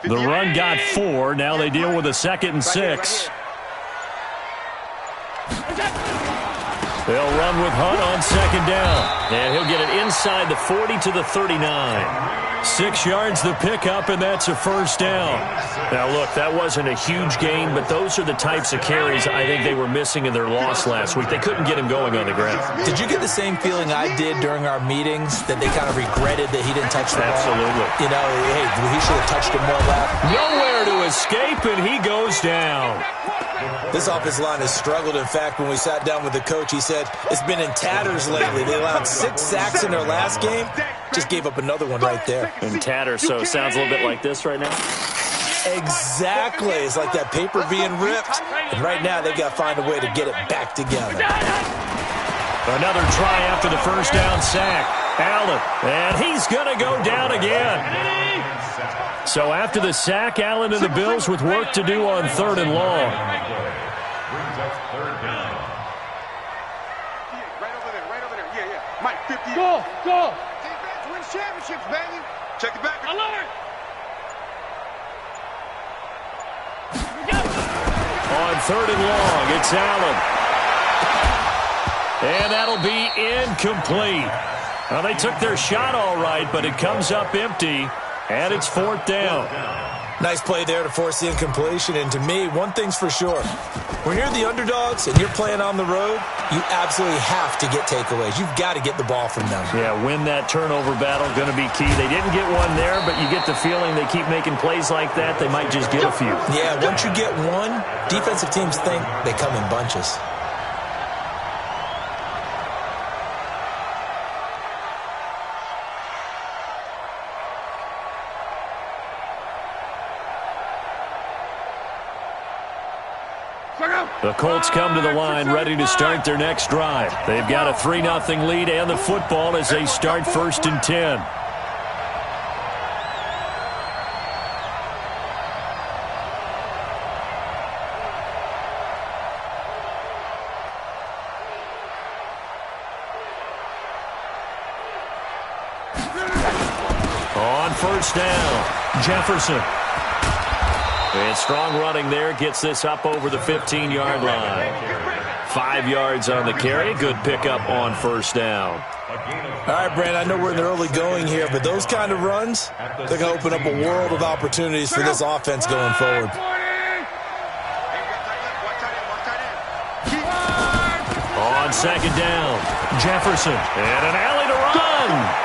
The run got 4. Now they deal with a 2nd and 6. They'll run with Hunt on 2nd down. And he'll get it inside the 40 to the 39. 6 yards the pickup, and that's a 1st down. Now, look, that wasn't a huge gain, but those are the types of carries I think they were missing in their loss last week. They couldn't get him going on the ground. Did you get the same feeling I did during our meetings, that they kind of regretted that he didn't touch the ball? Absolutely. You know, hey, he should have touched it more left. Nowhere to escape, and he goes down. This offensive line has struggled. In fact, when we sat down with the coach, he said it's been in tatters lately. They allowed 6 sacks in their last game. Just gave up another one right there. In tatters, so it sounds a little bit like this right now? Exactly. It's like that paper being ripped. And right now, they got to find a way to get it back together. Another try after the 1st down sack. Allen, and he's going to go down again. So after the sack, Allen and the Bills with work to do on 3rd and long. Brings up 3rd down. Right over there. Yeah. Mike, 50. Go. Defense wins championships, baby. Check it back. Alert. On 3rd and long, it's Allen. And that'll be incomplete. Well, they took their shot all right, but it comes up empty. And it's 4th down. Nice play there to force the incompletion. And to me, one thing's for sure. When you're the underdogs and you're playing on the road, you absolutely have to get takeaways. You've got to get the ball from them. Yeah, win that turnover battle, going to be key. They didn't get one there, but you get the feeling they keep making plays like that, they might just get a few. Yeah, once you get one, defensive teams think they come in bunches. The Colts come to the line ready to start their next drive. They've got a 3-0 lead and the football as they start 1st and 10. On 1st down, Jefferson. And strong running there, gets this up over the 15-yard line. 5 yards on the carry. Good pickup on 1st down. All right, Brand, I know we're in the early going here, but those kind of runs, they're going to open up a world of opportunities for this offense going forward. On 2nd down, Jefferson. And an alley to run.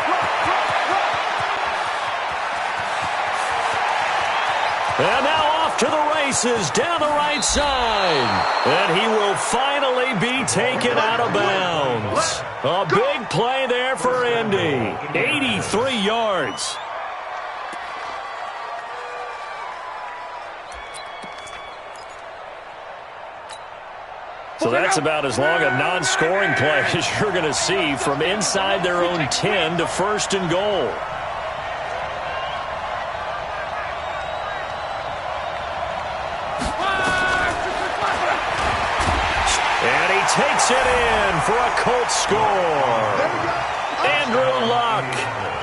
And now off to the races down the right side. And he will finally be taken out of bounds. A big play there for Indy. 83 yards. So that's about as long a non-scoring play as you're going to see from inside their own 10 to 1st and goal. Takes it in for a Colts score. Andrew Luck,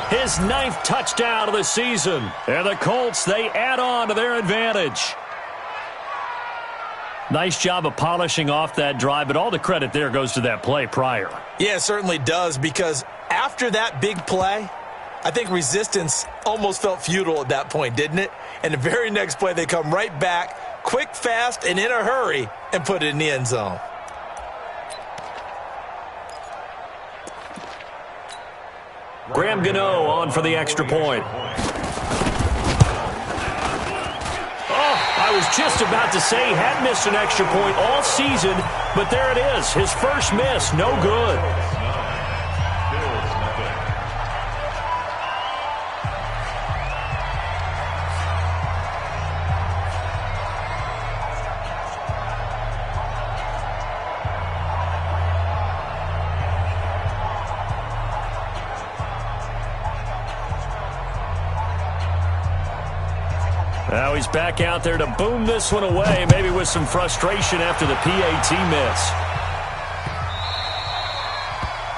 his 9th touchdown of the season. And the Colts, they add on to their advantage. Nice job of polishing off that drive, but all the credit there goes to that play prior. Yeah, it certainly does, because after that big play, I think resistance almost felt futile at that point, didn't it? And the very next play, they come right back, quick, fast, and in a hurry, and put it in the end zone. Graham Gano on for the extra point. I was just about to say he hadn't missed an extra point all season, but there it is. His first miss, no good. Now he's back out there to boom this one away, maybe with some frustration after the PAT miss.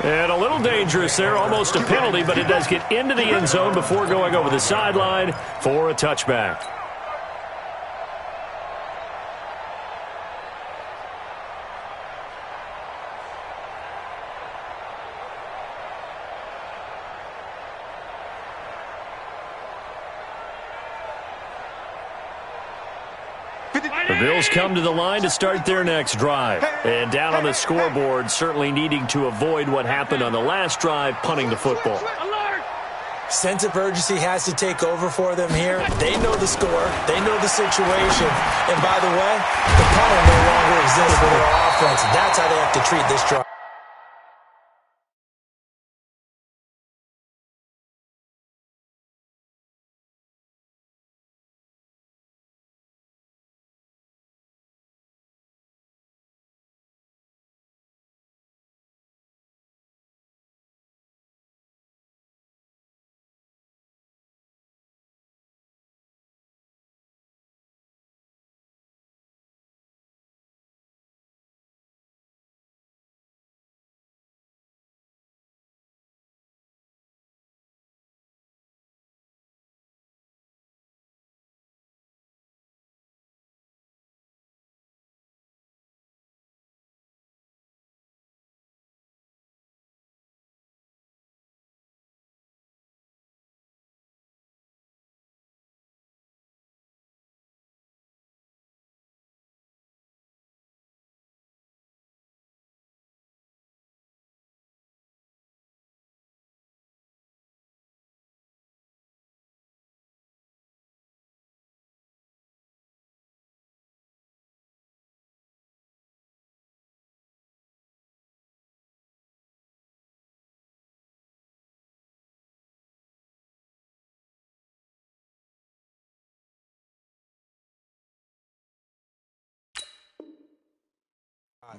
And a little dangerous there, almost a penalty, but it does get into the end zone before going over the sideline for a touchback. The Bills come to the line to start their next drive. And down on the scoreboard, certainly needing to avoid what happened on the last drive, punting the football. Sense of urgency has to take over for them here. They know the score. They know the situation. And by the way, the punter no longer exists for their offense. That's how they have to treat this drive.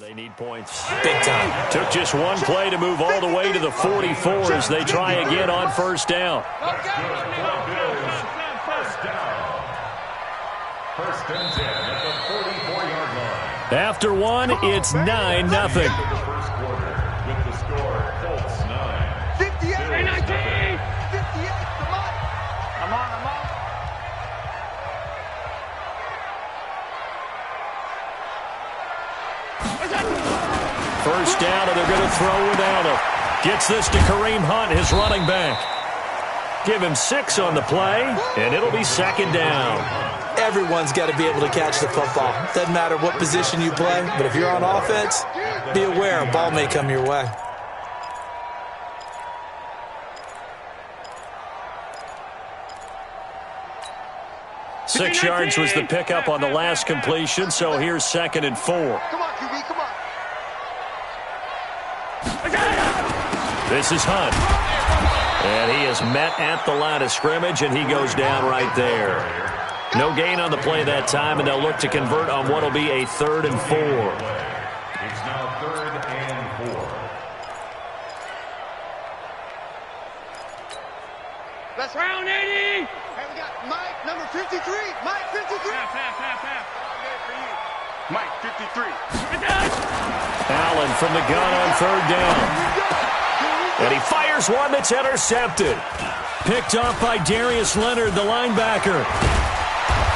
They need points. Big time. Took just one play to move all the way to the 44 as they try again on first down. First and 10 at the 44-yard line. After one, it's 9-0. The first quarter with the score, Colts 9. 58, 19. 58, come on. Come on. First down, and they're going to throw without him. Gets this to Kareem Hunt, his running back. Give him 6 on the play, and it'll be second down. Everyone's got to be able to catch the football. Doesn't matter what position you play, but if you're on offense, be aware a ball may come your way. Six yards was the pickup on the last completion, so here's second and 4. Come on, QB, come on. This is Hunt. And he is met at the line of scrimmage, and he goes down right there. No gain on the play that time, and they'll look to convert on what will be a 3rd and 4. It's now 3rd and 4. Let's round 80. Hey, we got Mike, number 53. Mike, 53. Half. Mike, 53. Allen from the gun on 3rd down. And he fires one that's intercepted. Picked off by Darius Leonard, the linebacker.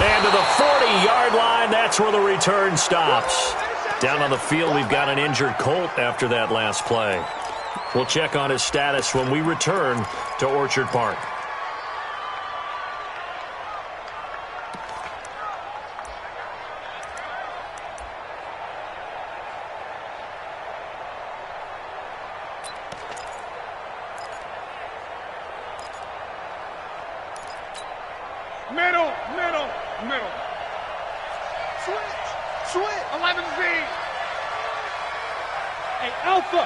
And to the 40-yard line, that's where the return stops. Down on the field, we've got an injured Colt after that last play. We'll check on his status when we return to Orchard Park. Middle. Switch. 11Z. Hey, Alpha.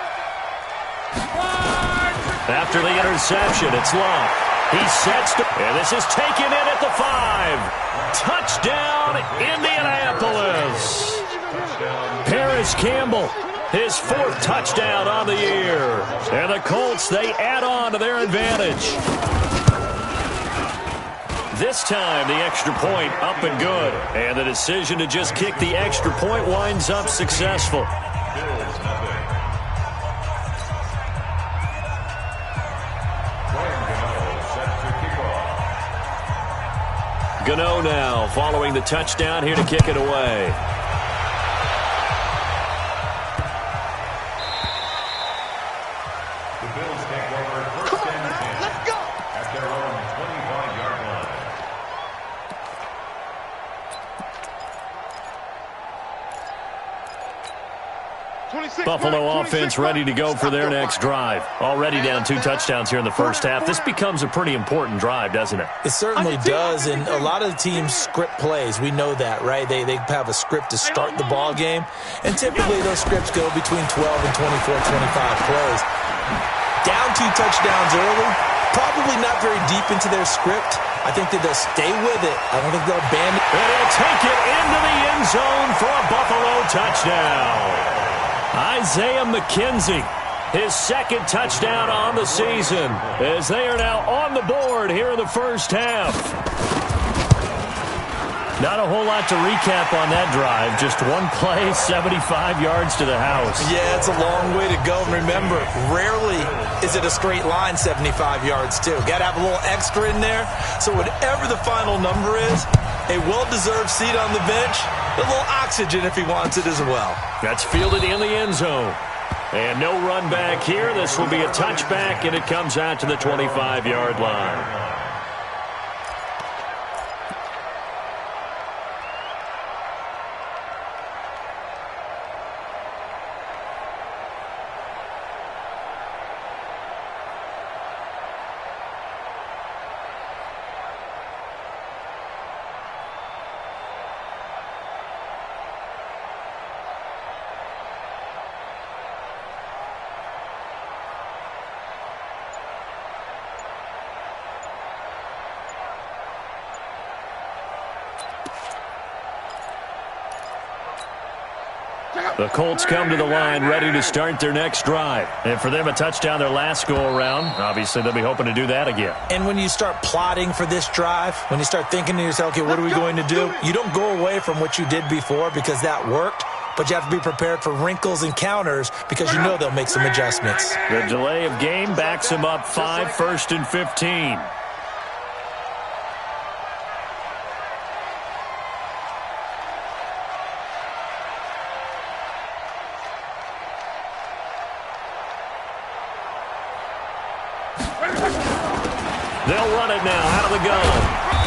After the interception, it's Love. He sets to, and this is taken in at the 5. Touchdown, Indianapolis. Paris Campbell, his 4th touchdown on the year. And the Colts, they add on to their advantage. This time, the extra point up and good. And the decision to just kick the extra point winds up successful. Gano now following the touchdown here to kick it away. The Bills take over first and 10. Let's go. At their own 25-yard line. Buffalo offense ready to go for their next drive. Already down 2 touchdowns here in the first half. This becomes a pretty important drive, doesn't it? It certainly does, and a lot of the teams script plays. We know that, right? They have a script to start the ball game, and typically those scripts go between 12 and 24, 25 plays. Down 2 touchdowns early, probably not very deep into their script. I think that they'll stay with it. I don't think they'll abandon it. And he'll take it into the end zone for a Buffalo touchdown. Isaiah McKenzie, his second touchdown on the season, as they are now on the board here in the first half. Not a whole lot to recap on that drive. Just one play, 75 yards to the house. Yeah, it's a long way to go. And remember, rarely is it a straight line 75 yards, too. Got to have a little extra in there. So whatever the final number is, a well-deserved seat on the bench, a little oxygen if he wants it as well. That's fielded in the end zone. And no run back here. This will be a touchback, and it comes out to the 25-yard line. The Colts come to the line ready to start their next drive. And for them, a touchdown their last go-around. Obviously, they'll be hoping to do that again. And when you start plotting for this drive, when you start thinking to yourself, okay, what are we going to do? You don't go away from what you did before because that worked, but you have to be prepared for wrinkles and counters because you know they'll make some adjustments. The delay of game backs them up 5, 1st and 15. They'll run it now out of the gun.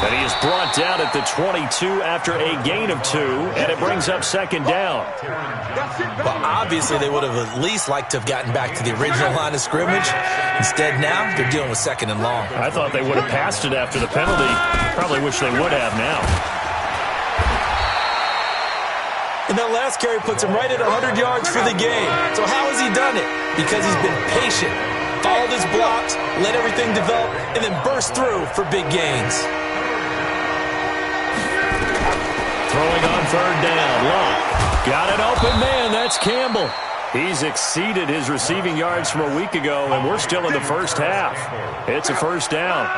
And he is brought down at the 22 after a gain of 2, and it brings up second down. Well, obviously they would have at least liked to have gotten back to the original line of scrimmage. Instead now, they're dealing with second and long. I thought they would have passed it after the penalty. Probably wish they would have now. And that last carry puts him right at 100 yards for the game. So how has he done it? Because he's been patient, followed his blocks, let everything develop, and then burst through for big gains. Throwing on third down. Long. Got an open man. That's Campbell. He's exceeded his receiving yards from a week ago, and we're still in the first half. It's a first down.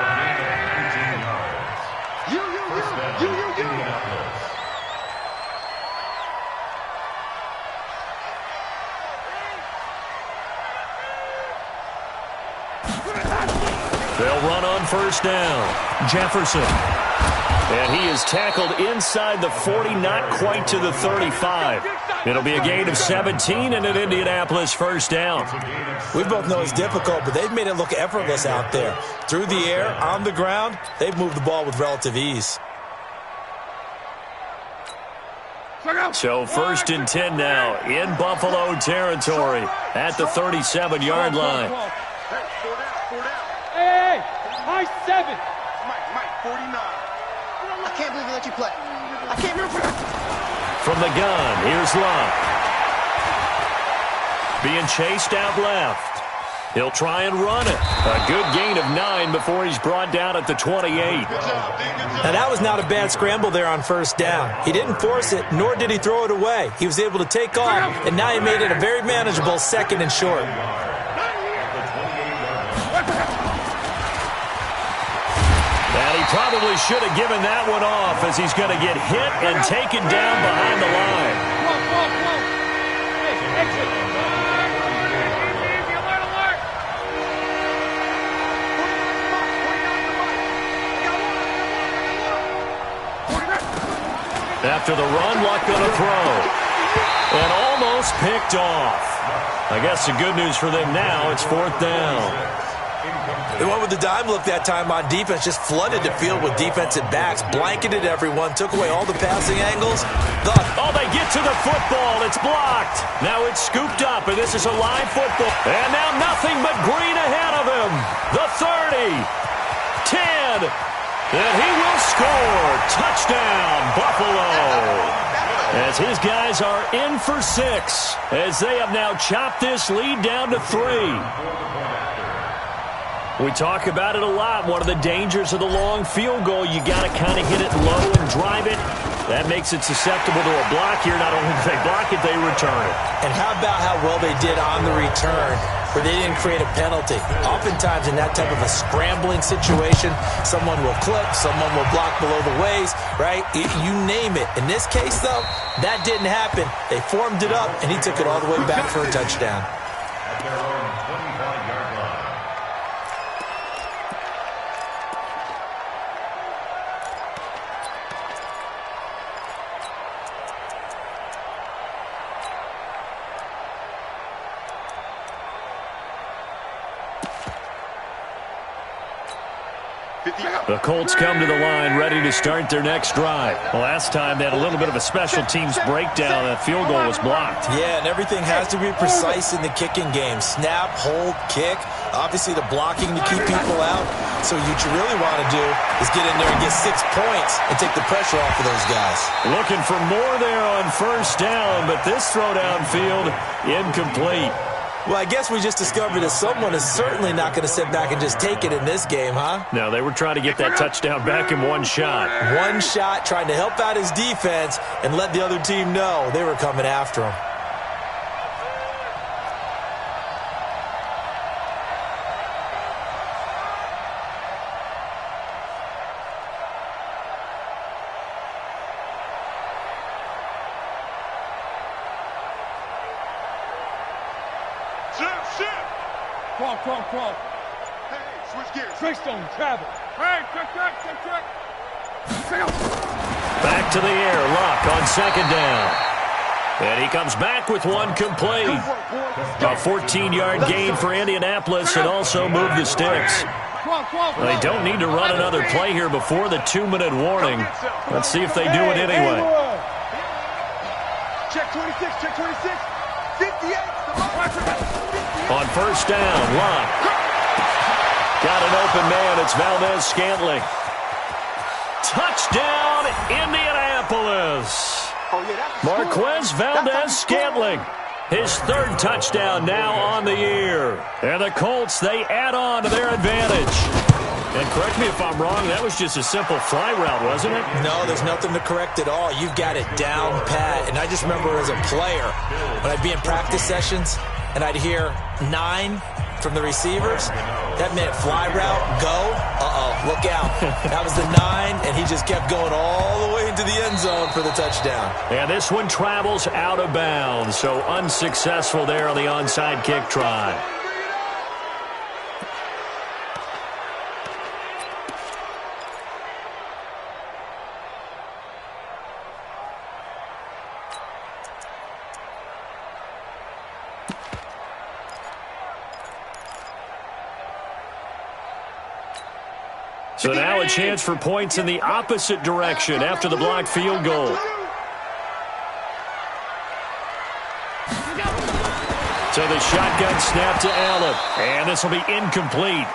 They'll run on first down. Jefferson. And he is tackled inside the 40, not quite to the 35. It'll be a gain of 17 and an Indianapolis first down. We both know it's difficult, but they've made it look effortless out there. Through the air, on the ground, they've moved the ball with relative ease. So 1st and 10 now in Buffalo territory at the 37-yard line. Hey, high 7. Mike, 49. I can't believe we let you play. I can't remember. From the gun, here's Love. Being chased out left. He'll try and run it. A good gain of 9 before he's brought down at the 28. Now, that was not a bad scramble there on first down. He didn't force it, nor did he throw it away. He was able to take off, and now he made it a very manageable 2nd and short. And he probably should have given that one off as he's going to get hit and taken down behind the line. Hey, exit. After the run, Luck going to throw. And almost picked off. I guess the good news for them now, it's 4th down. They went with the dime look that time on defense, just flooded the field with defensive backs, blanketed everyone, took away all the passing angles. Oh, they get to the football. It's blocked. Now it's scooped up, and this is a live football. And now nothing but green ahead of him. The 30, 10, and he will score. Touchdown, Buffalo. As his guys are in for 6, as they have now chopped this lead down to 3. We talk about it a lot. One of the dangers of the long field goal, you got to kind of hit it low and drive it. That makes it susceptible to a block here. Not only do they block it, they return it. And how about how well they did on the return, where they didn't create a penalty? Oftentimes in that type of a scrambling situation, someone will clip, someone will block below the waist, right? You name it. In this case, though, that didn't happen. They formed it up, and he took it all the way back for a touchdown. At their own 25-yard line. The Colts come to the line ready to start their next drive. Last time they had a little bit of a special teams breakdown. That field goal was blocked. Yeah, and everything has to be precise in the kicking game. Snap, hold, kick. Obviously the blocking to keep people out. So what you really want to do is get in there and get 6 points and take the pressure off of those guys. Looking for more there on first down, but this throw downfield incomplete. Well, I guess we just discovered that someone is certainly not going to sit back and just take it in this game, huh? No, they were trying to get that touchdown back in one shot. One shot, trying to help out his defense and let the other team know they were coming after him. Crawl. Hey, switch gears. Switch on travel. Hey, check. Back to the air. Luck on second down. And he comes back with one complete. A 14-yard gain for Indianapolis and also move the sticks. They don't need to run another play here before the 2-minute warning. Let's see if they do it anyway. Check 26. 58. On first down, Luck. Got an open man. It's Valdez-Scantling. Touchdown, Indianapolis. Marquez Valdez-Scantling. His 3rd touchdown now on the year. And the Colts, they add on to their advantage. And correct me if I'm wrong, that was just a simple fly route, wasn't it? No, there's nothing to correct at all. You've got it down pat. And I just remember as a player, when I'd be in practice sessions, and I'd hear 9 from the receivers. That meant fly route, go. Look out. That was the 9, and he just kept going all the way into the end zone for the touchdown. And this one travels out of bounds, so unsuccessful there on the onside kick try. So now a chance for points in the opposite direction after the blocked field goal. So the shotgun snap to Allen. And this will be incomplete.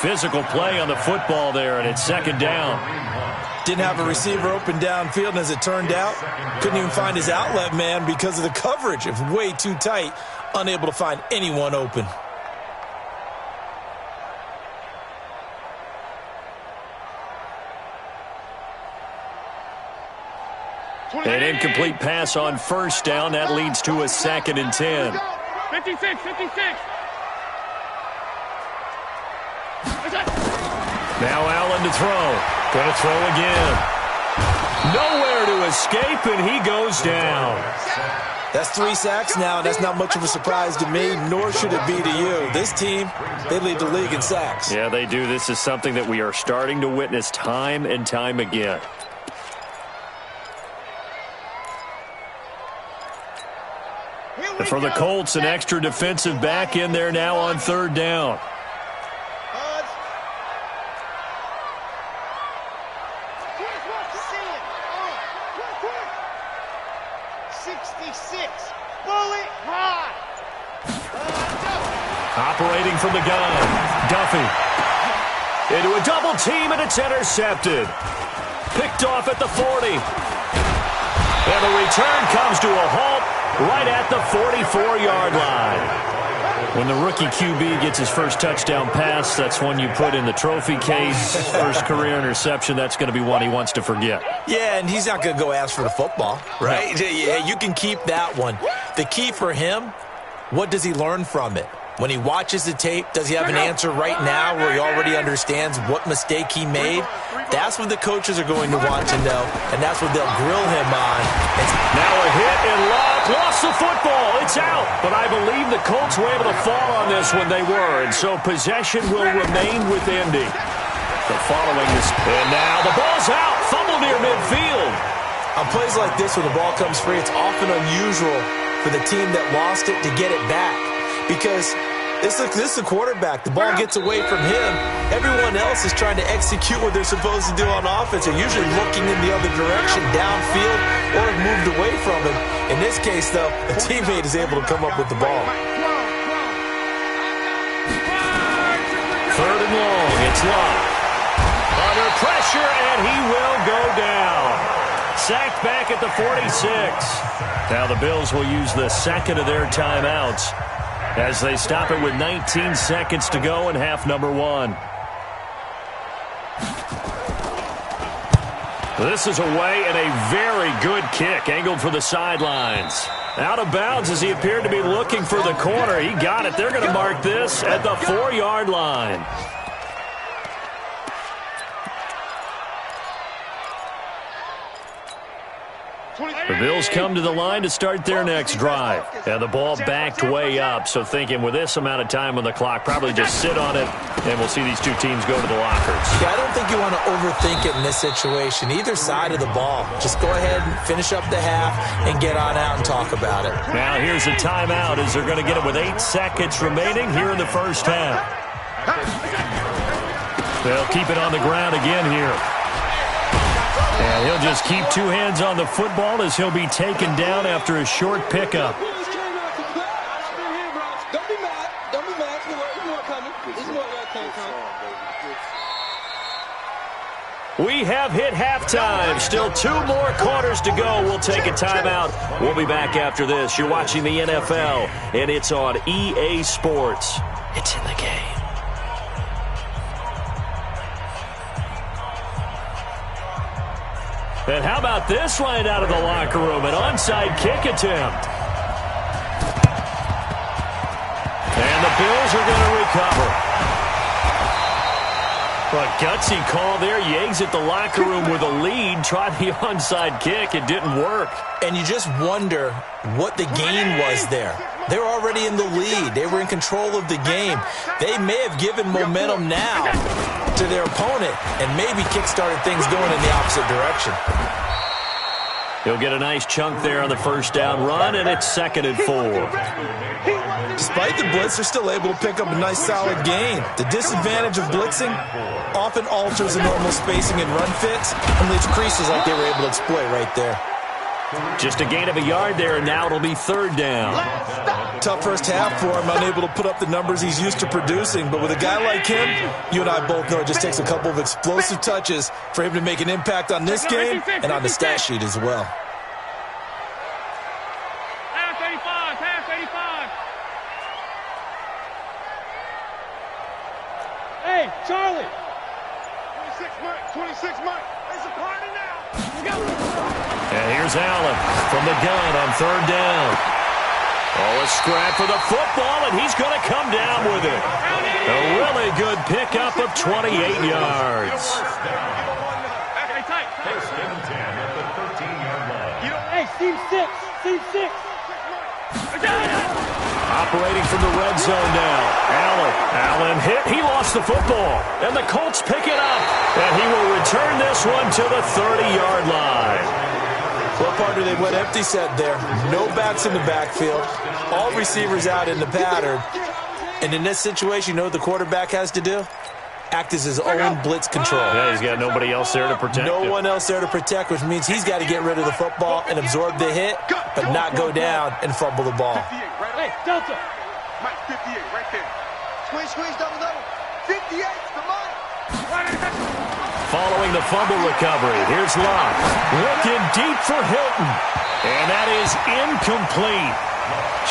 Physical play on the football there, and it's second down. Didn't have a receiver open downfield, and as it turned out, couldn't even find his outlet man because of the coverage. It was way too tight, unable to find anyone open. An incomplete pass on first down. That leads to a 2nd and 10. 56. Now Allen to throw. Going to throw again. Nowhere to escape, and he goes down. That's 3 sacks now, and that's not much of a surprise to me, nor should it be to you. This team, they lead the league in sacks. Yeah, they do. This is something that we are starting to witness time and time again. And for the Colts, an extra defensive back in there now on 3rd down. 66. Bullet high. Operating from the gun, Duffy. Into a double team, and it's intercepted. Picked off at the 40. And the return comes to a halt right at the 44-yard line. When the rookie QB gets his first touchdown pass, that's one you put in the trophy case. First career interception, that's going to be one he wants to forget. Yeah, and he's not going to go ask for the football, right? No. Yeah, you can keep that one. The key for him, what does he learn from it? When he watches the tape, does he have an answer right now where he already understands what mistake he made? That's what the coaches are going to want to know, and that's what they'll grill him on. Now a hit, and Love lost the football. It's out, but I believe the Colts were able to fall on this when they were, and so possession will remain with Indy. The following this, and now the ball's out. Fumble near midfield. On plays like this, when the ball comes free, it's often unusual for the team that lost it to get it back. Because this is the quarterback. The ball gets away from him. Everyone else is trying to execute what they're supposed to do on offense. They're usually looking in the other direction, downfield, or have moved away from him. In this case, though, a teammate is able to come up with the ball. Third and long. It's Love. Under pressure, and he will go down. Sacked back at the 46. Now the Bills will use the second of their timeouts as they stop it with 19 seconds to go in half number one. This is away, and a very good kick angled for the sidelines. Out of bounds as he appeared to be looking for the corner. He got it. They're going to mark this at the 4-yard line. The Bills come to the line to start their next drive. And the ball backed way up, so thinking with this amount of time on the clock, probably just sit on it, and we'll see these two teams go to the lockers. Yeah, I don't think you want to overthink it in this situation. Either side of the ball. Just go ahead and finish up the half and get on out and talk about it. Now here's a timeout as they're going to get it with 8 seconds remaining here in the first half. They'll keep it on the ground again here. And he'll just keep 2 hands on the football as he'll be taken down after a short pickup. Don't be mad. Don't be mad. There's more coming. There's more that came from. We have hit halftime. Still 2 more quarters to go. We'll take a timeout. We'll be back after this. You're watching the NFL, and it's on EA Sports. It's in the game. And how about this line out of the locker room? An onside kick attempt. And the Bills are going to recover. A gutsy call there. You exit the locker room with a lead. Tried the onside kick. It didn't work. And you just wonder what the gain was there. They were already in the lead. They were in control of the game. They may have given momentum now to their opponent and maybe kick-started things going in the opposite direction. He'll get a nice chunk there on the first down run, and it's 2nd and 4. Despite the blitz, they're still able to pick up a nice solid gain. The disadvantage of blitzing often alters the normal spacing and run fits and leaves creases like they were able to exploit right there. Just a gain of a yard there, and now it'll be 3rd down. Tough first half for him, unable to put up the numbers he's used to producing. But with a guy like him, you and I both know it just takes a couple of explosive touches for him to make an impact on this game and on the stat sheet as well. Pass 85, pass 85. Hey, Charlie. 26 Mike. It's a party now. Let's go. And here's Allen from the gun on 3rd down. Oh, a scrap for the football, and he's going to come down with it. A really good pickup of 28 yards. First and 10 at the 13-yard line. Hey, Steve 6. Steve 6. Operating from the red zone now. Allen hit. He lost the football. And the Colts pick it up. And he will return this one to the 30-yard line. Well, partner, they went empty set there. No backs in the backfield. All receivers out in the pattern. And in this situation, you know what the quarterback has to do? act as his own blitz control. Yeah, he's got nobody else there to protect him. No one else there to protect, which means he's got to get rid of the football and absorb the hit, but not go down and fumble the ball. Hey, Delta. Mike, 58, right there. Squeeze, double. 58, come on. Following the fumble recovery, here's Locke. Looking deep for Hilton. And that is incomplete.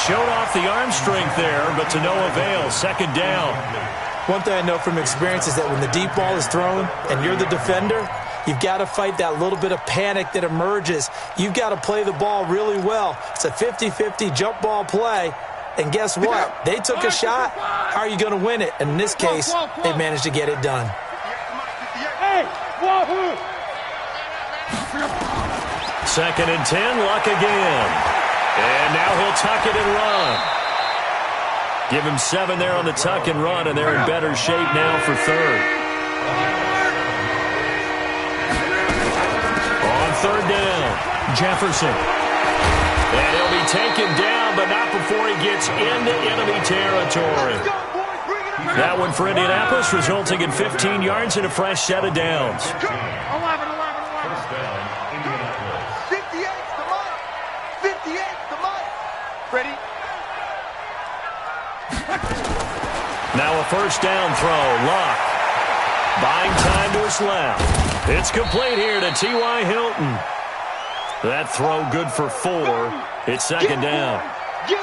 Showed off the arm strength there, but to no avail. Second down. One thing I know from experience is that when the deep ball is thrown and you're the defender, you've got to fight that little bit of panic that emerges. You've got to play the ball really well. It's a 50-50 jump ball play. And guess what? They took a shot. How are you going to win it? And in this case, they managed to get it done. Hey, wahoo! Second and 10, Luck again. And now he'll tuck it and run. Give him 7 there on the tuck and run, and they're in better shape now for third. On third down, Jefferson. And he'll be taken down, but not before he gets into enemy territory. That one for Indianapolis, resulting in 15 yards and a fresh set of downs. 11. First down, Indianapolis. 58, come on. 58, come on. Ready? Now a first down throw, Locke. Buying time to his left. It's complete here to T.Y. Hilton. That throw good for 4. It's second down.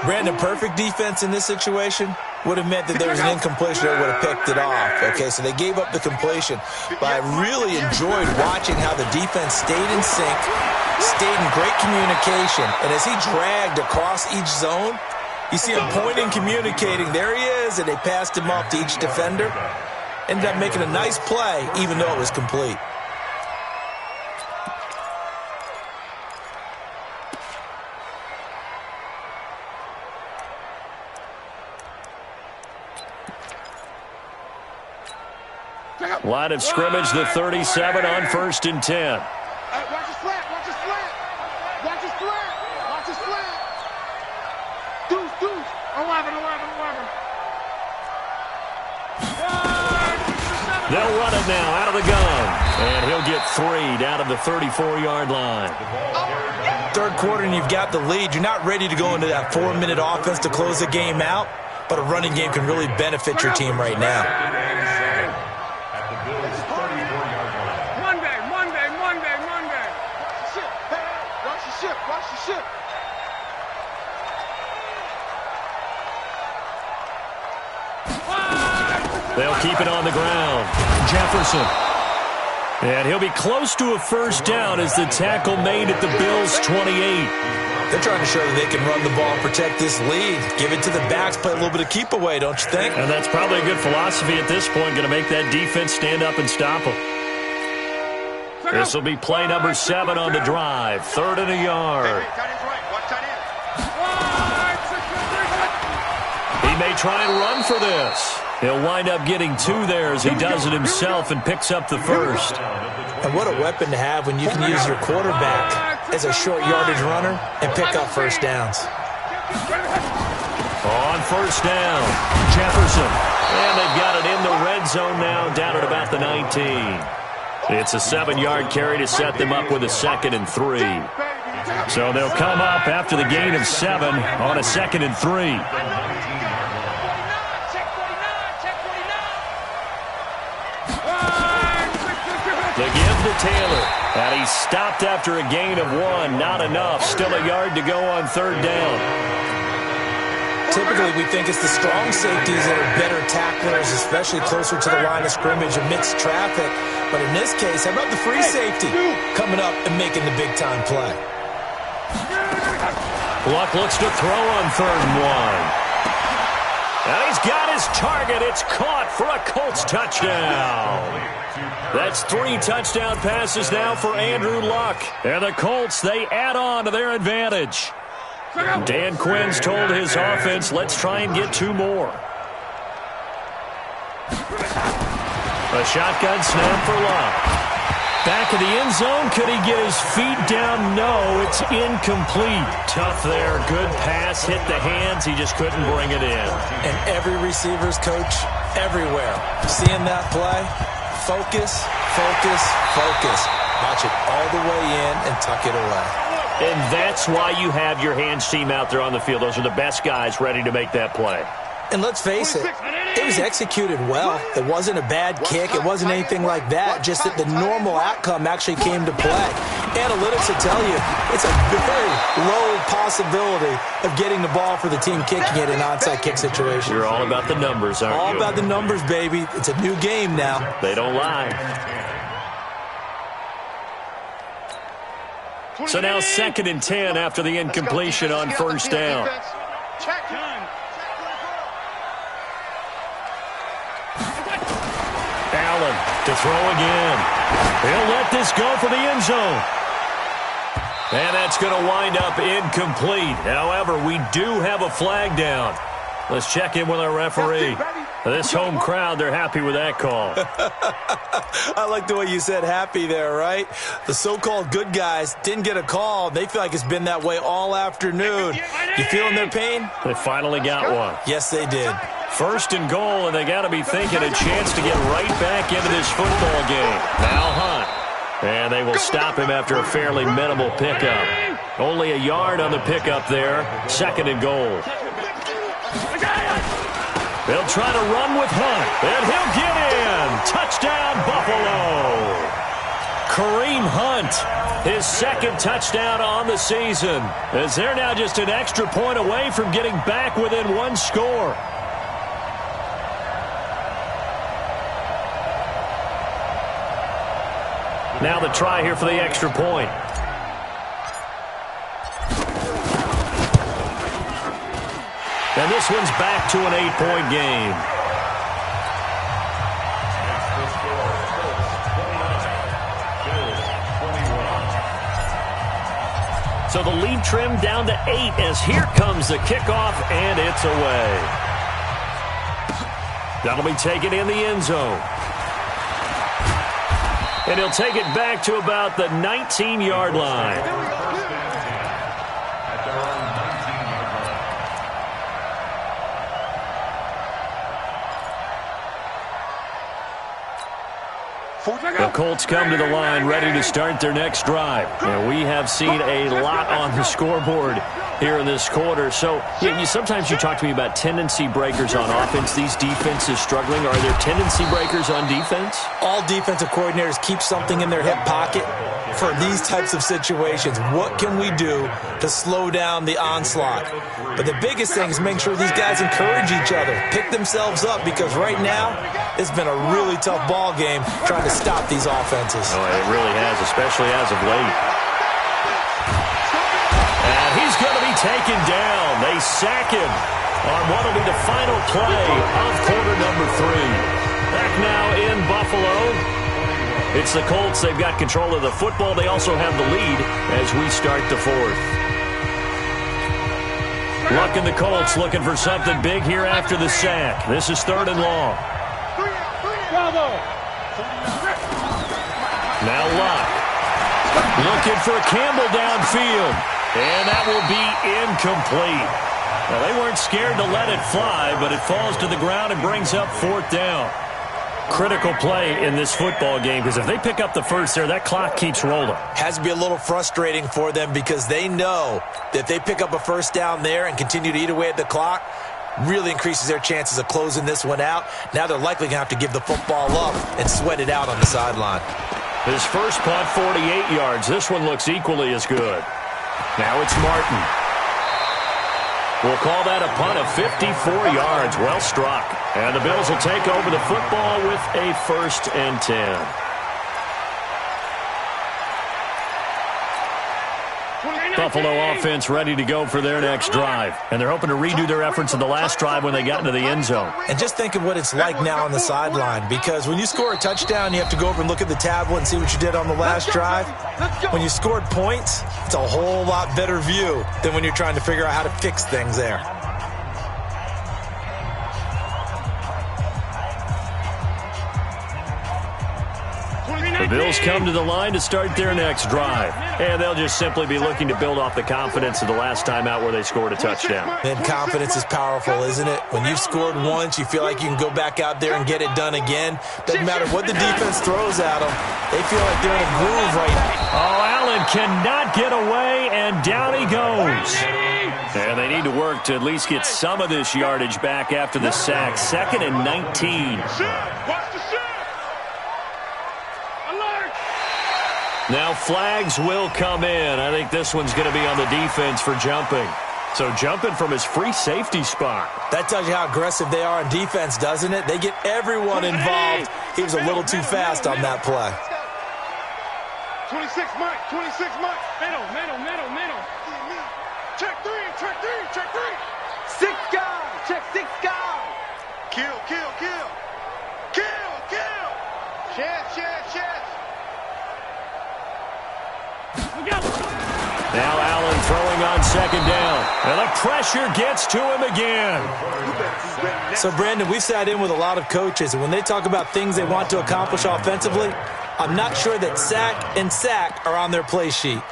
Brandon, perfect defense in this situation would have meant that there was an incompletion that would have picked it off. Okay, so they gave up the completion. But I really enjoyed watching how the defense stayed in sync, stayed in great communication. And as he dragged across each zone, you see him pointing, communicating. There he is, and they passed him off to each defender. Ended up making a nice play, even though it was complete. Line of scrimmage, the 37 on first and 10. Watch his flat, watch his flat. Watch his flat, watch his flat. Deuce. 11. They'll run it now out of the gun. And he'll get 3 down to the 34-yard line. Third quarter and you've got the lead. You're not ready to go into that 4-minute offense to close the game out, but a running game can really benefit your team right now. Watch the ship. They'll keep it on the ground. Jefferson. And he'll be close to a first down as the tackle made at the Bills' 28. They're trying to show that they can run the ball, protect this lead, give it to the backs, play a little bit of keep away, don't you think? And that's probably a good philosophy at this point, going to make that defense stand up and stop them. This will be play number 7 on the drive. 3rd and a yard. He may try and run for this. He'll wind up getting 2 there as he does it himself and picks up the first. And what a weapon to have when you can use your quarterback as a short yardage runner and pick up first downs. On first down, Jefferson. And they've got it in the red zone now, down at about the 19. It's a 7-yard carry to set them up with a 2nd and 3. So they'll come up after the gain of 7 on a 2nd and 3. The give to Taylor. And he's stopped after a gain of 1. Not enough. Still a yard to go on 3rd down. Typically, we think it's the strong safeties that are better tacklers, especially closer to the line of scrimmage amidst traffic. But in this case, how about the free safety coming up and making the big-time play? Luck looks to throw on 3rd and 1. And he's got his target. It's caught for a Colts touchdown. That's 3 touchdown passes now for Andrew Luck. And the Colts, they add on to their advantage. Dan Quinn's told his offense, let's try and get 2 more. A shotgun snap for Luck. Back of the end zone. Could he get his feet down? No, it's incomplete. Tough there. Good pass. Hit the hands. He just couldn't bring it in. And every receiver's coach everywhere. Seeing that play, focus, focus, focus. Watch it all the way in and tuck it away. And that's why you have your hands team out there on the field. Those are the best guys ready to make that play. And let's face it, it was executed well. It wasn't a bad kick. It wasn't anything like that. Just that the normal outcome actually came to play. Analytics will tell you it's a very low possibility of getting the ball for the team kicking it in an onside kick situation. You're all about the numbers, aren't you? All about the numbers, baby. It's a new game now. They don't lie. So now 2nd and 10 after the incompletion on first down. Allen to throw again. He'll let this go for the end zone. And that's going to wind up incomplete. However, we do have a flag down. Let's check in with our referee. This home crowd, they're happy with that call. I like the way you said happy there, right? The so-called good guys didn't get a call. They feel like it's been that way all afternoon. You feeling their pain? They finally got one. Yes, they did. 1st and goal, and they got to be thinking a chance to get right back into this football game. Now Hunt. And they will stop him after a fairly minimal pickup. Only a yard on the pickup there. 2nd and goal. They'll try to run with Hunt, and he'll get in. Touchdown, Buffalo. Kareem Hunt, his 2nd touchdown on the season, as they're now just an extra point away from getting back within 1 score. Now the try here for the extra point. And this one's back to an 8-point game. So the lead trimmed down to 8 as here comes the kickoff, and it's away. That'll be taken in the end zone. And he'll take it back to about the 19-yard line. The Colts come to the line ready to start their next drive. And we have seen a lot on the scoreboard here in this quarter. So sometimes you talk to me about tendency breakers on offense. These defenses struggling. Are there tendency breakers on defense? All defensive coordinators keep something in their hip pocket for these types of situations. What can we do to slow down the onslaught? But the biggest thing is making sure these guys encourage each other, pick themselves up, because right now it's been a really tough ball game trying to stop these offenses. Oh, it really has, especially as of late. And he's going to be taken down. They sack him on what will be the final play of quarter number 3. Back now in Buffalo. It's the Colts. They've got control of the football. They also have the lead as we start the 4th. Luck in the Colts looking for something big here after the sack. This is 3rd and long. Now Luck looking for Campbell downfield. And that will be incomplete. Well, they weren't scared to let it fly, but it falls to the ground and brings up 4th down. Critical play in this football game, because if they pick up the first there, that clock keeps rolling. Has to be a little frustrating for them because they know that if they pick up a first down there and continue to eat away at the clock, really increases their chances of closing this one out. Now they're likely going to have to give the football up and sweat it out on the sideline. His first punt, 48 yards. This one looks equally as good. Now it's Martin. We'll call that a punt of 54 yards. Well struck. And the Bills will take over the football with a 1st and 10. Buffalo offense ready to go for their next drive. And they're hoping to redo their efforts in the last drive when they got into the end zone. And just think of what it's like now on the sideline, because when you score a touchdown, you have to go over and look at the tablet and see what you did on the last drive. When you scored points, it's a whole lot better view than when you're trying to figure out how to fix things there. The Bills come to the line to start their next drive. And they'll just simply be looking to build off the confidence of the last time out where they scored a touchdown. And confidence is powerful, isn't it? When you've scored once, you feel like you can go back out there and get it done again. Doesn't matter what the defense throws at them. They feel like they're in a groove right now. Oh, Allen cannot get away, and down he goes. And they need to work to at least get some of this yardage back after the sack. 2nd and 19. Now flags will come in. I think this one's going to be on the defense for jumping. So jumping from his free safety spot. That tells you how aggressive they are on defense, doesn't it? They get everyone involved. He was a little too fast on that play. 26 Mike, 26 Mike. Middle. Check three. 6 guys. Check 6 guys. Kill. Chest. Now Allen throwing on 2nd down. And the pressure gets to him again. So, Brandon, we've sat in with a lot of coaches, and when they talk about things they want to accomplish offensively, I'm not sure that sack and sack are on their play sheet.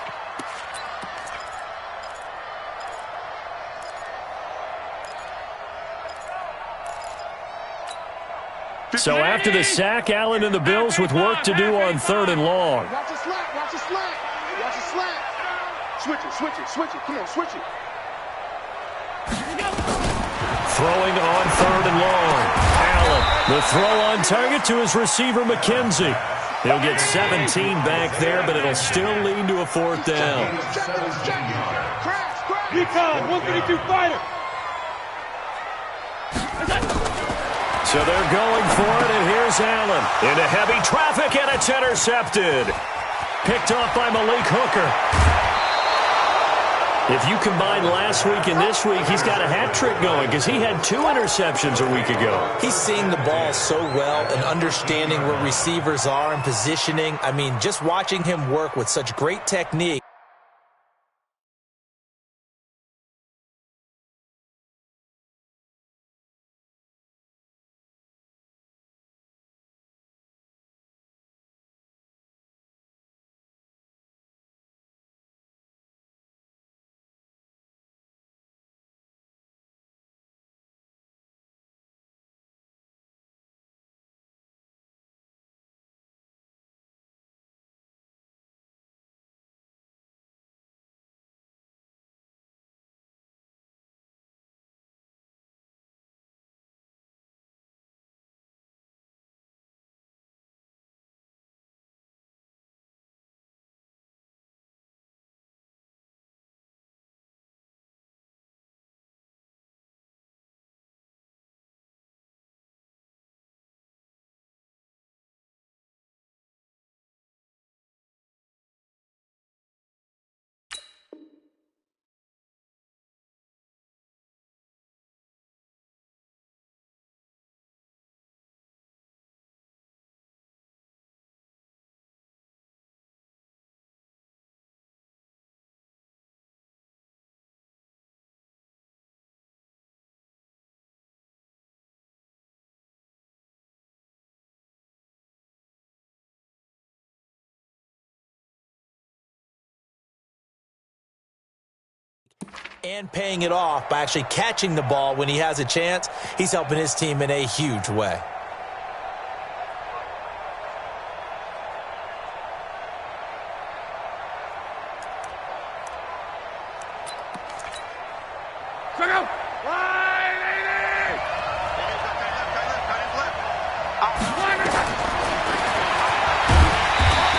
So after the sack, Allen and the Bills with work to do on 3rd and long. Watch the slack. Switch it. Come on, switch it. Throwing on 3rd and long. Allen, the throw on target to his receiver, McKenzie. He'll get 17 back there, but it'll still lead to a 4th down. Recon, 132 fighter. So they're going for it, and here's Allen. Into heavy traffic, and it's intercepted. Picked off by Malik Hooker. If you combine last week and this week, he's got a hat trick going because he had 2 interceptions a week ago. He's seeing the ball so well and understanding where receivers are and positioning. I mean, just watching him work with such great technique. And paying it off by actually catching the ball when he has a chance. He's helping his team in a huge way.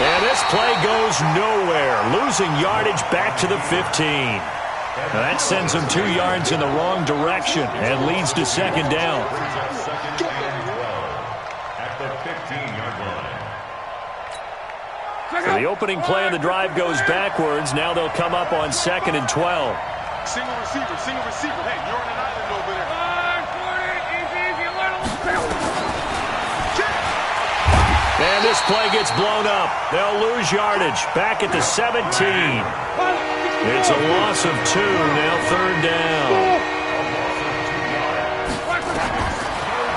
And this play goes nowhere, losing yardage back to the 15. Now that sends him 2 yards in the wrong direction and leads to 2nd down. At the 15-yard line. So the opening play of the drive goes backwards. Now they'll come up on 2nd and 12. Single receiver. Hey, you're on an island over there. And this play gets blown up. They'll lose yardage back at the 17. It's a loss of 2, now 3rd down.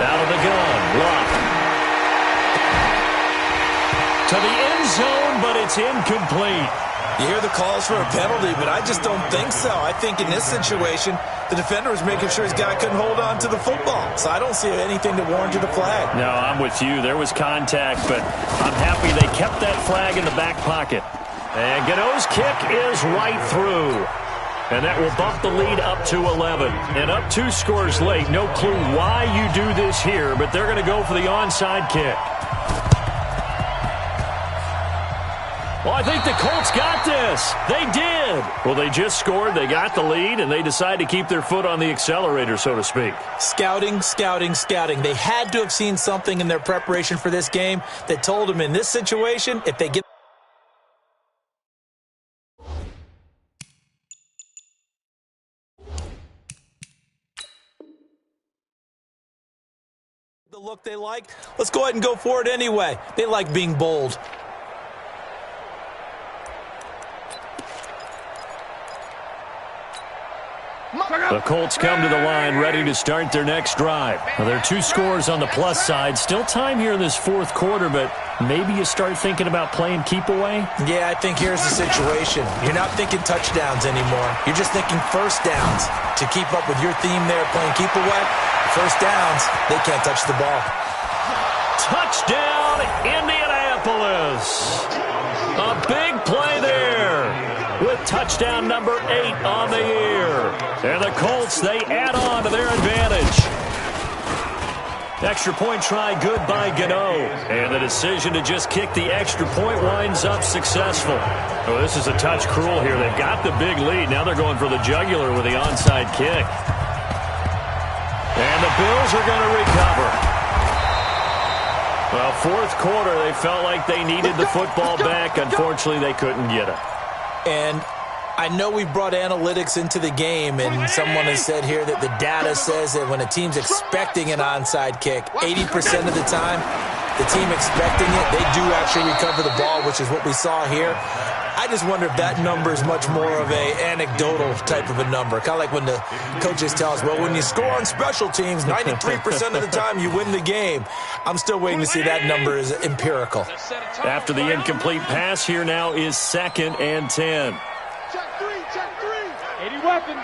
Out of the gun, Luck. To the end zone, but it's incomplete. You hear the calls for a penalty, but I just don't think so. I think in this situation, the defender was making sure his guy couldn't hold on to the football. So I don't see anything to warrant a flag. No, I'm with you. There was contact, but I'm happy they kept that flag in the back pocket. And Gano's kick is right through. And that will bump the lead up to 11. And up 2 scores late. No clue why you do this here, but they're going to go for the onside kick. Well, I think the Colts got this. They did. Well, they just scored. They got the lead, and they decide to keep their foot on the accelerator, so to speak. Scouting, scouting, scouting. They had to have seen something in their preparation for this game that told them in this situation, if they get the look they like, let's go ahead and go for it anyway. They like being bold. The Colts come to the line ready to start their next drive. Well, there are 2 scores on the plus side. Still time here in this 4th quarter, but maybe you start thinking about playing keep away? Yeah, I think here's the situation. You're not thinking touchdowns anymore. You're just thinking first downs. To keep up with your theme there playing keep away, first downs, they can't touch the ball. Touchdown, Indianapolis. A big play there with touchdown number 8 on the year. And the Colts, they add on to their advantage. Extra point try good by Gano. And the decision to just kick the extra point winds up successful. Oh, this is a touch cruel here. They've got the big lead. Now they're going for the jugular with the onside kick. And the Bills are going to recover. Well, 4th quarter, they felt like they needed the football back. Unfortunately, they couldn't get it. And I know we brought analytics into the game, and someone has said here that the data says that when a team's expecting an onside kick, 80% of the time, the team expecting it, they do actually recover the ball, which is what we saw here. I just wonder if that number is much more of a anecdotal type of a number. Kind of like when the coaches tell us, well, when you score on special teams, 93% of the time you win the game. I'm still waiting to see that number is empirical. After the incomplete pass, here now is 2nd and 10. Check 3. 80 weapon.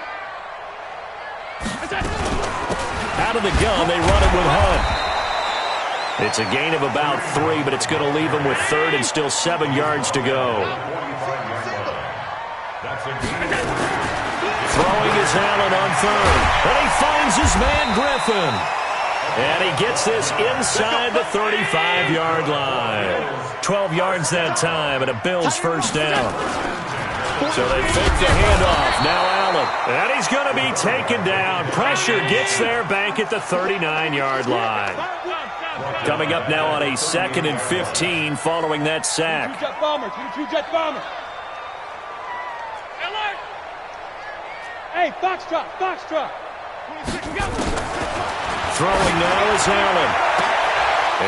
Out of the gun, they run it with Hunt. It's a gain of about 3, but it's going to leave them with 3rd and still 7 yards to go. Throwing is Allen on 3rd. And he finds his man Griffin. And he gets this inside the 35-yard line. 12 yards that time, and a Bills first down. So they fake the handoff. Now Allen. And he's going to be taken down. Pressure gets there back at the 39-yard line. Coming up now on a 2nd and 15 following that sack. Two-jet bomber. Hey, Foxtrot. 26 and go. Throwing now is Allen.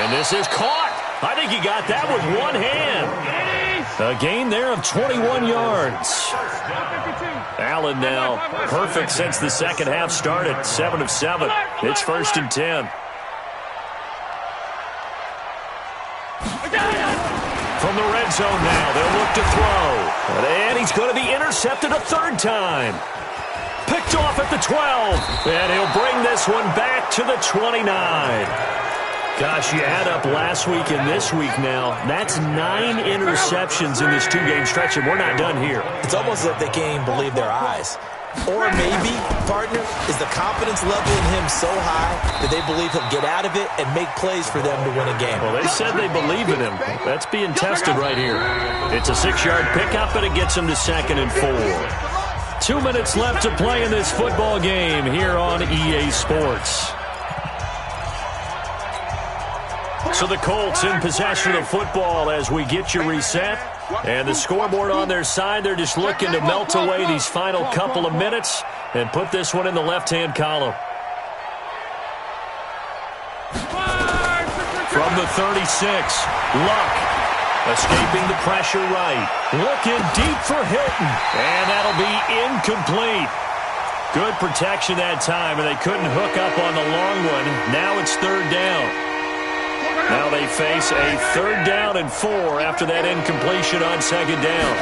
And this is caught. I think he got that with one hand. A gain there of 21 yards. Allen now perfect since the second half started. 7 of 7. It's 1st and 10. From the red zone now, they'll look to throw. And he's going to be intercepted a 3rd time. Picked off at the 12. And he'll bring this one back to the 29. Gosh, you add up last week and this week now. That's 9 interceptions in this 2-game stretch, and we're not done here. It's almost as if they can't even believe their eyes. Or maybe, partner, is the confidence level in him so high that they believe he'll get out of it and make plays for them to win a game. Well, they said they believe in him. That's being tested right here. It's a 6-yard pickup, and it gets him to 2nd and 4. 2 minutes left to play in this football game here on EA Sports. So the Colts in possession of the football as we get you reset. And the scoreboard on their side, they're just looking to melt away these final couple of minutes and put this one in the left-hand column. From the 36, Luck escaping the pressure right. Looking deep for Hilton. And that'll be incomplete. Good protection that time, and they couldn't hook up on the long one. Now it's 3rd down. Now they face a 3rd down and 4 after that incompletion on 2nd down.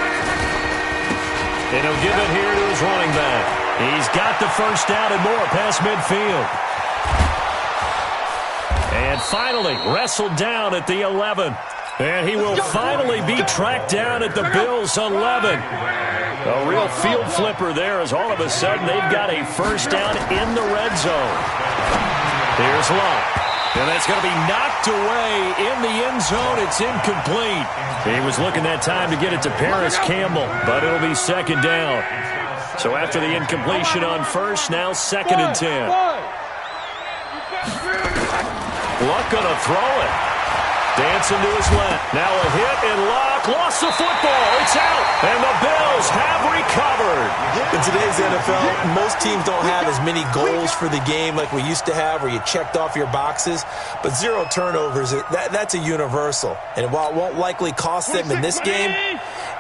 And he'll give it here to his running back. He's got the 1st down and more past midfield. And finally wrestled down at the 11. And he will finally be tracked down at the Bills' 11. A real field flipper there as all of a sudden they've got a 1st down in the red zone. Here's Locke. And that's going to be knocked away in the end zone. It's incomplete. He was looking that time to get it to Paris Campbell, but it'll be 2nd down. So after the incompletion on 1st, now 2nd and 10. Luck going to throw it. Dancing to his left. Now a hit, and Luck lost the football. It's out, and the Bills have recovered. In today's NFL, most teams don't have as many goals for the game like we used to have, where you checked off your boxes. But 0 turnovers, that's a universal. And while it won't likely cost them in this game,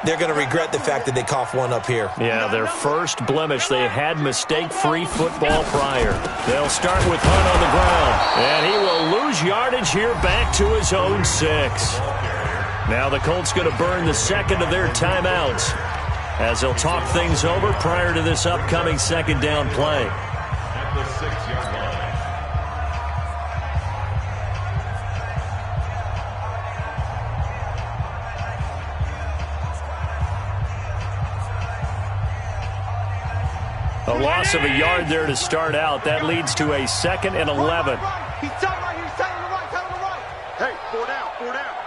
they're going to regret the fact that they coughed one up here. Yeah, their first blemish. They had mistake-free football prior. They'll start with Hunt on the ground, and he will lose yardage here back to his own 6. Now the Colts going to burn the 2nd of their timeouts as they'll talk things over prior to this upcoming 2nd down play. At the 6-yard line. A loss of a yard there to start out. That leads to a 2nd and 11. He's tight right here. He's tight on the right. Tight on the right. Hey, 4 down. 4 down.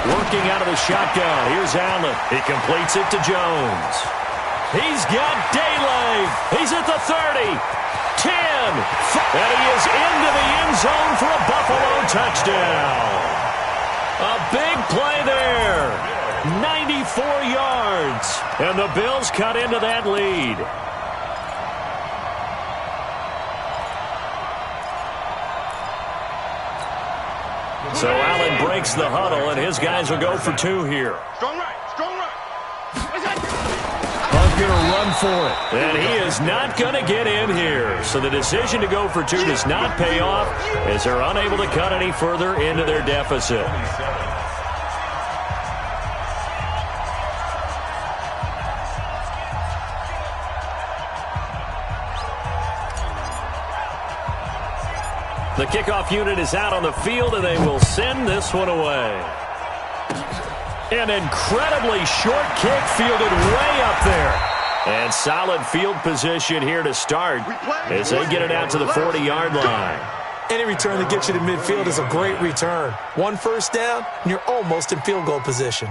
Working out of the shotgun. Here's Allen. He completes it to Jones. He's got daylight. He's at the 30. 10. And he is into the end zone for a Buffalo touchdown. A big play there. 94 yards. And the Bills cut into that lead. So Allen breaks the huddle, and his guys will go for 2 here. Strong right. Strong right. Hunt's going to run for it. And he is not going to get in here. So the decision to go for 2 does not pay off as they're unable to cut any further into their deficit. The kickoff unit is out on the field, and they will send this one away. An incredibly short kick fielded way up there. And solid field position here to start as they get it out to the 40-yard line. Any return that gets you to midfield is a great return. 1 first down, and you're almost in field goal position.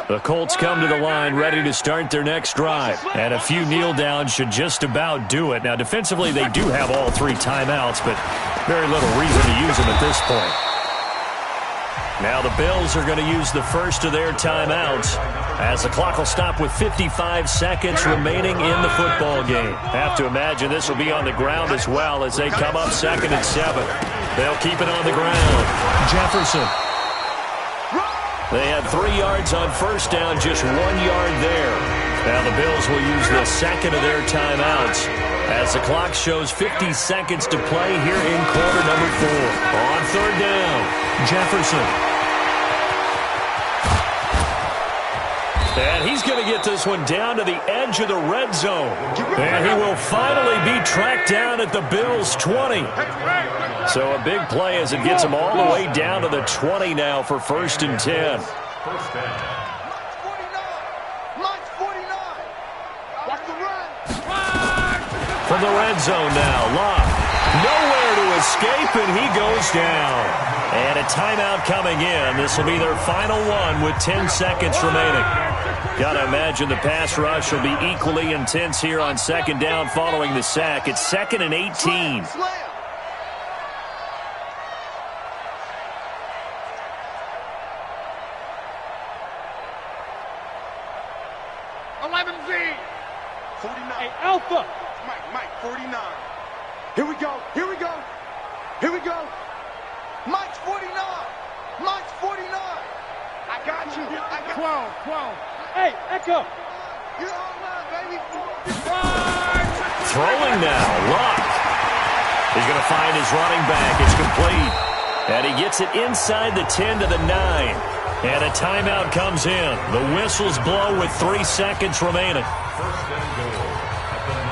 The Colts come to the line ready to start their next drive. And a few kneel downs should just about do it. Now, defensively, they do have all 3 timeouts, but very little reason to use them at this point. Now the Bills are going to use the first of their timeouts as the clock will stop with 55 seconds remaining in the football game. Have to imagine this will be on the ground as well as they come up 2nd and 7. They'll keep it on the ground. Jefferson. They had 3 yards on first down, just 1 yard there. Now the Bills will use the second of their timeouts as the clock shows 50 seconds to play here in quarter number 4. On third down, Jefferson. And he's going to get this one down to the edge of the red zone. And he will finally be tracked down at the Bills' 20. So a big play as it gets him all the way down to the 20 now for 1st and 10. First down. Mike's 49. Watch the run. From the red zone now, Locke. Nowhere to escape, and he goes down. And a timeout coming in. This will be their final one with 10 seconds remaining. Got to imagine the pass rush will be equally intense here on 2nd down following the sack. It's 2nd and 18. Slam. Hey, Alpha. Mike, 49. Here we go. Here we go. Here we go. Mike's 49. Mike's 49. got you. 12. Hey, Echo. You're online, baby. Throwing now, Luck. He's going to find his running back. It's complete. And he gets it inside the 10 to the 9. And a timeout comes in. The whistles blow with 3 seconds remaining.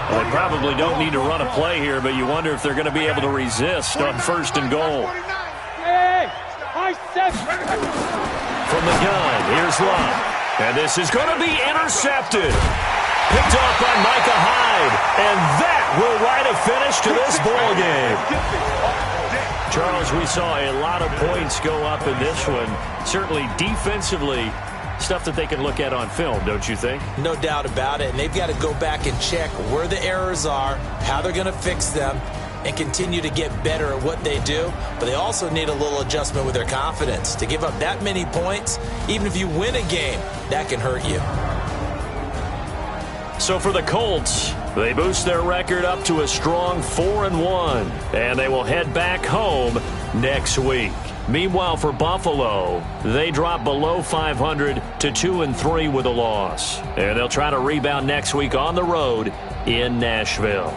Well, they probably don't need to run a play here, but you wonder if they're going to be able to resist on 1st and goal. Hey, From the gun, here's Luck. And this is going to be intercepted. Picked off by Micah Hyde. And that will write a finish to this ball game. Charles, we saw a lot of points go up in this one. Certainly defensively, stuff that they can look at on film, don't you think? No doubt about it. And they've got to go back and check where the errors are, how they're going to fix them, and continue to get better at what they do. But they also need a little adjustment with their confidence. To give up that many points, even if you win a game, that can hurt you. So for the Colts, they boost their record up to a strong 4-1, and they will head back home next week. Meanwhile, for Buffalo, they drop below 500 to 2-3 with a loss. And they'll try to rebound next week on the road in Nashville.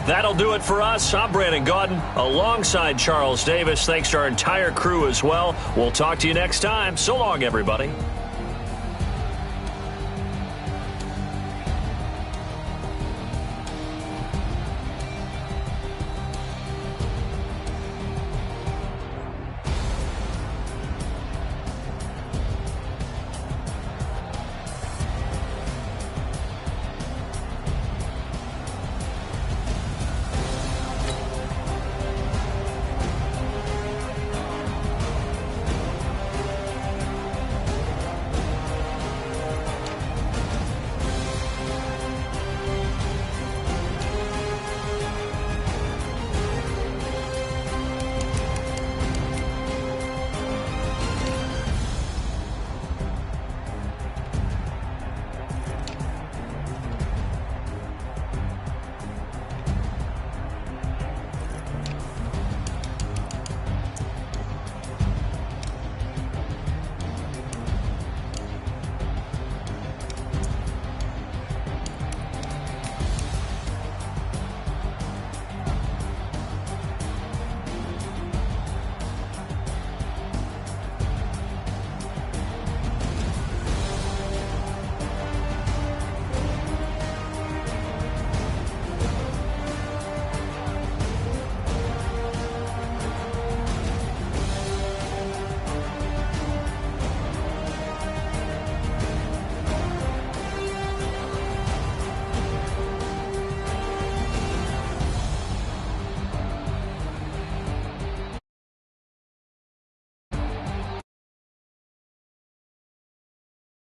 That'll do it for us. I'm Brandon Gaudin alongside Charles Davis. Thanks to our entire crew as well. We'll talk to you next time. So long, everybody.